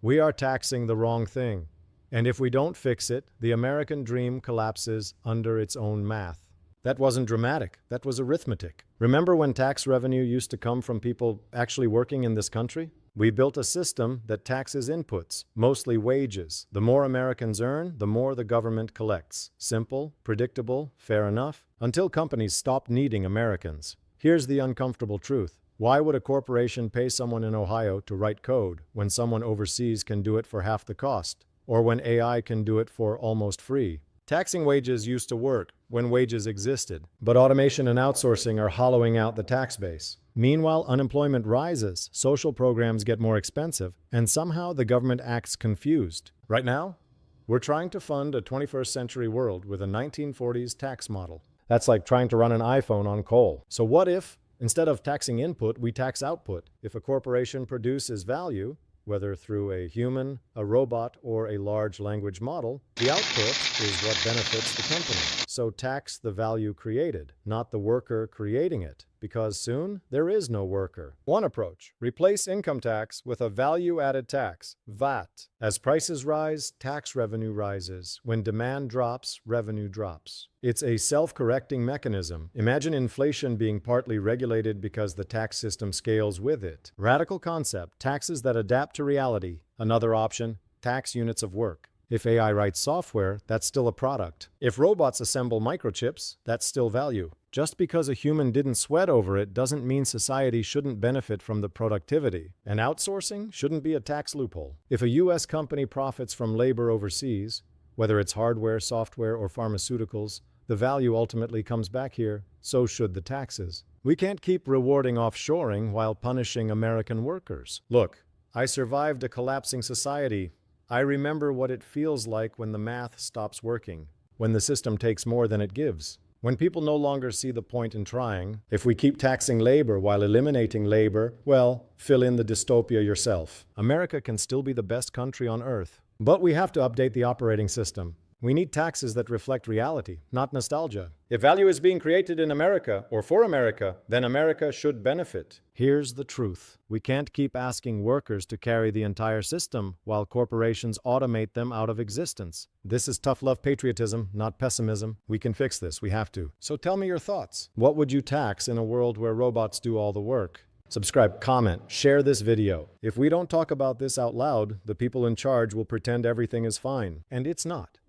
We are taxing the wrong thing. And if we don't fix it, the American dream collapses under its own math. That wasn't dramatic, that was arithmetic. Remember when tax revenue used to come from people actually working in this country? We built a system that taxes inputs, mostly wages. The more Americans earn, the more the government collects. Simple, predictable, fair enough, until companies stopped needing Americans. Here's the uncomfortable truth. Why would a corporation pay someone in Ohio to write code when someone overseas can do it for half the cost? Or when AI can do it for almost free? Taxing wages used to work when wages existed, but automation and outsourcing are hollowing out the tax base. Meanwhile, unemployment rises, social programs get more expensive, and somehow the government acts confused. Right now, we're trying to fund a 21st century world with a 1940s tax model. That's like trying to run an iPhone on coal. So what if, instead of taxing input, we tax output? If a corporation produces value, whether through a human, a robot, or a large language model, the output is what benefits the company. So tax the value created, not the worker creating it, because soon there is no worker. One approach: replace income tax with a value-added tax, VAT. As prices rise, tax revenue rises. When demand drops, revenue drops. It's a self-correcting mechanism. Imagine inflation being partly regulated because the tax system scales with it. Radical concept: taxes that adapt to reality. Another option: tax units of work. If AI writes software, that's still a product. If robots assemble microchips, that's still value. Just because a human didn't sweat over it doesn't mean society shouldn't benefit from the productivity. And outsourcing shouldn't be a tax loophole. If a US company profits from labor overseas, whether it's hardware, software, or pharmaceuticals, the value ultimately comes back here, so should the taxes. We can't keep rewarding offshoring while punishing American workers. Look, I survived a collapsing society. I remember what it feels like when the math stops working, when the system takes more than it gives. When people no longer see the point in trying. If we keep taxing labor while eliminating labor, well, fill in the dystopia yourself. America can still be the best country on earth, but we have to update the operating system. We need taxes that reflect reality, not nostalgia. If value is being created in America or for America, then America should benefit. Here's the truth. We can't keep asking workers to carry the entire system while corporations automate them out of existence. This is tough love patriotism, not pessimism. We can fix this. We have to. So tell me your thoughts. What would you tax in a world where robots do all the work? Subscribe, comment, share this video. If we don't talk about this out loud, the people in charge will pretend everything is fine, and it's not.